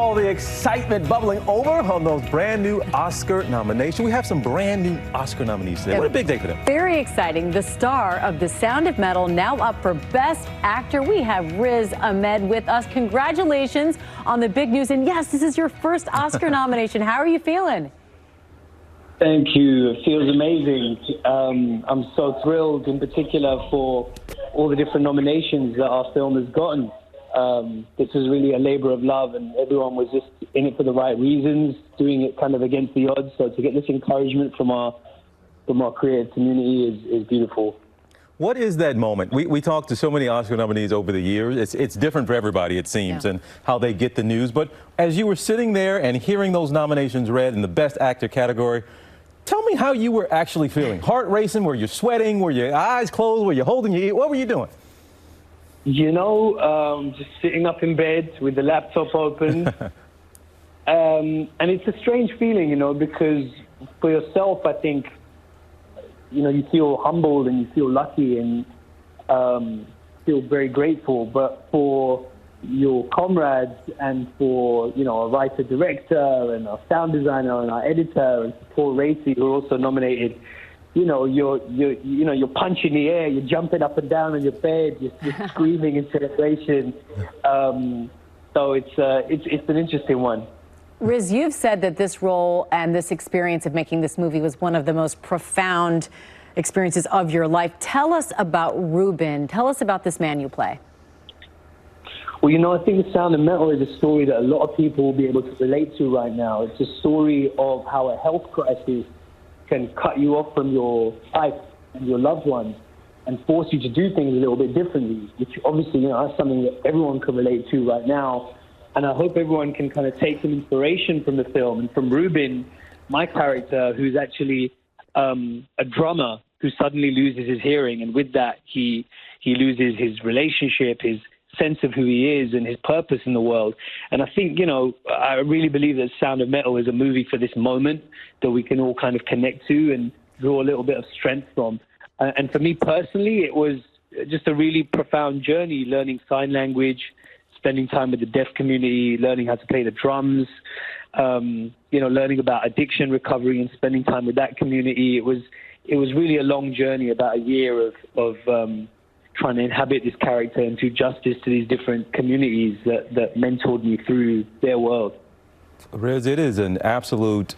all the excitement bubbling over on those brand new Oscar nominations. We have some brand new Oscar nominees today. What a big day for them. Very exciting. The star of The Sound of Metal now up for Best Actor. We have Riz Ahmed with us. Congratulations on the big news. And yes, this is your first Oscar nomination. How are you feeling? Thank you. It feels amazing. I'm so thrilled, in particular, for all the different nominations that our film has gotten. This was really a labor of love, and everyone was just in it for the right reasons, doing it kind of against the odds. So to get this encouragement from our creative community is beautiful. What is that moment? We talked to so many Oscar nominees over the years. It's different for everybody, it seems, and how they get the news. But as you were sitting there and hearing those nominations read in the Best Actor category, tell me how you were actually feeling. Heart racing? Were you sweating? Were your eyes closed? Were you holding your ear? What were you doing? You know, just sitting up in bed with the laptop open. And it's a strange feeling, you know, because for yourself, I think, you know, you feel humbled and you feel lucky and feel very grateful. But for your comrades and for, you know, a writer-director and a sound designer and our editor and Paul Racy, who are also nominated, you know, you're punching the air, you're jumping up and down on your bed, you're screaming in celebration. So it's an interesting one. Riz, you've said that this role and this experience of making this movie was one of the most profound experiences of your life. Tell us about Ruben. Tell us about this man you play. Well, you know, I think The Sound of Metal is a story that a lot of people will be able to relate to right now. It's a story of how a health crisis can cut you off from your life and your loved ones and force you to do things a little bit differently, which obviously, you know, that's something that everyone can relate to right now. And I hope everyone can kind of take some inspiration from the film and from Ruben, my character, who's actually a drummer who suddenly loses his hearing. And with that, he loses his relationship, his sense of who he is and his purpose in the world. And I think, you know, I really believe that Sound of Metal is a movie for this moment that we can all kind of connect to and draw a little bit of strength from. And for me personally, it was just a really profound journey, learning sign language, spending time with the deaf community, learning how to play the drums, you know, learning about addiction recovery and spending time with that community. It was really a long journey, about a year of trying to inhabit this character and do justice to these different communities that mentored me through their world. Riz, it is an absolute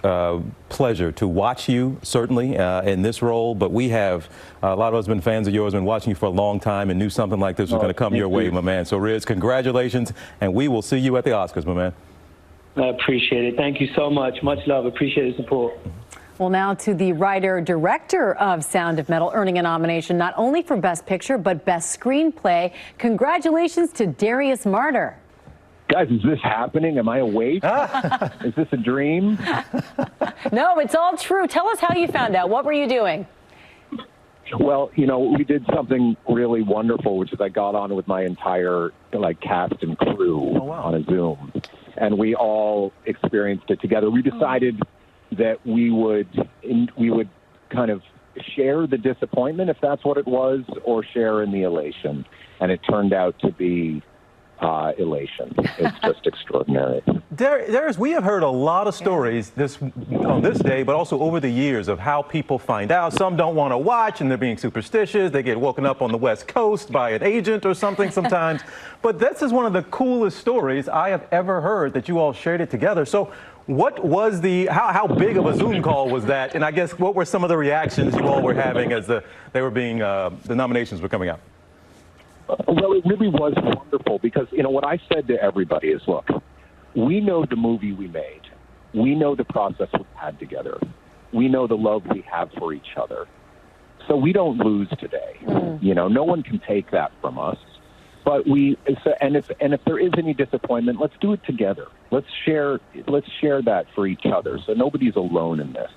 pleasure to watch you, certainly, in this role. But we have, a lot of us have been fans of yours, been watching you for a long time and knew something like this was going to come your way, my man. So, Riz, congratulations, and we will see you at the Oscars, my man. I appreciate it. Thank you so much. Much love. Appreciate the support. Well, now to the writer-director of Sound of Metal, earning a nomination not only for Best Picture, but Best Screenplay. Congratulations to Darius Marder. Guys, is this happening? Am I awake? Is this a dream? No, it's all true. Tell us how you found out. What were you doing? Well, you know, we did something really wonderful, which is I got on with my entire, cast and crew on a Zoom. And we all experienced it together. We decided that we would kind of share the disappointment, if that's what it was, or share in the elation. And it turned out to be elation. It's just extraordinary. Darius, we have heard a lot of stories on this day, but also over the years, of how people find out. Some don't want to watch and they're being superstitious. They get woken up on the West Coast by an agent or something sometimes. But this is one of the coolest stories I have ever heard, that you all shared it together. So what was how big of a Zoom call was that? And I guess what were some of the reactions you all were having as the nominations were coming out? Well, it really was wonderful because, you know, what I said to everybody is, look, we know the movie we made. We know the process we had together. We know the love we have for each other. So we don't lose today. You know, no one can take that from us. But if there is any disappointment, let's do it together. Let's share that for each other. So nobody's alone in this.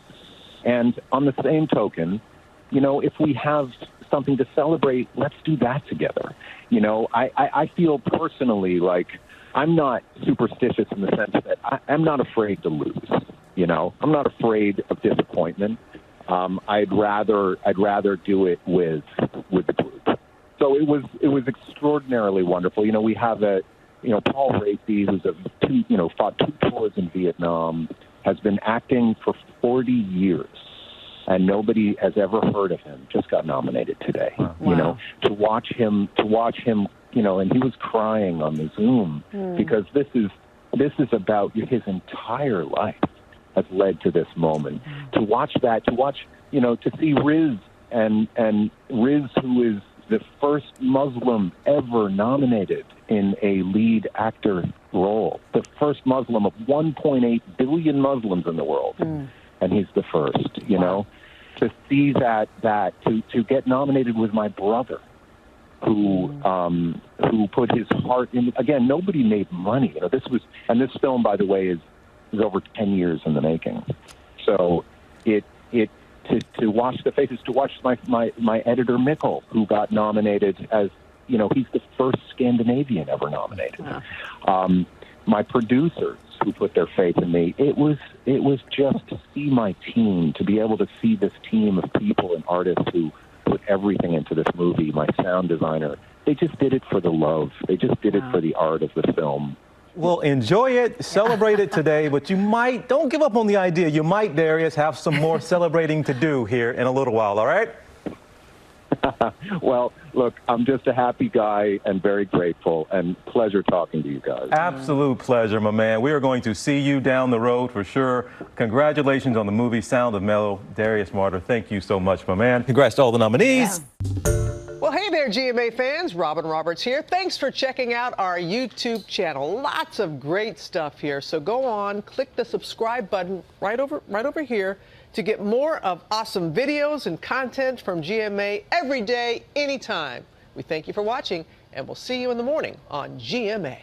And on the same token, you know, if we have something to celebrate, let's do that together. You know, I feel personally like I'm not superstitious in the sense that I'm not afraid to lose. You know, I'm not afraid of disappointment. I'd rather do it with the group. So it was extraordinarily wonderful. You know, we have a Paul Racy, who's fought 2 tours in Vietnam, has been acting for 40 years, and nobody has ever heard of him. Just got nominated today. Wow. To watch him, and he was crying on the Zoom because this is about his entire life has led to this moment. To watch that, to see Riz and Riz, who is the first Muslim ever nominated in a lead actor role, the first Muslim of 1.8 billion Muslims in the world, and he's the first. To see that to get nominated with my brother, who put his heart in. Again, nobody made money. This film, by the way, is over 10 years in the making. So to watch the faces, to watch my editor Mikkel, who got nominated as, he's the first Scandinavian ever nominated. My producers who put their faith in me. It was just to see my team, to be able to see this team of people and artists who put everything into this movie. My sound designer, they just did it for the love. They just did it for the art of the film. Well, enjoy it, celebrate it today, but don't give up on the idea. You might, Darius, have some more celebrating to do here in a little while, all right? Well, look, I'm just a happy guy and very grateful, and pleasure talking to you guys. Absolute pleasure, my man. We are going to see you down the road for sure. Congratulations on the movie Sound of Metal. Darius Marder, thank you so much, my man. Congrats to all the nominees. Yeah. Well, hey there, GMA fans. Robin Roberts here. Thanks for checking out our YouTube channel. Lots of great stuff here. So go on, click the subscribe button right over here to get more of awesome videos and content from GMA every day, anytime. We thank you for watching, and we'll see you in the morning on GMA.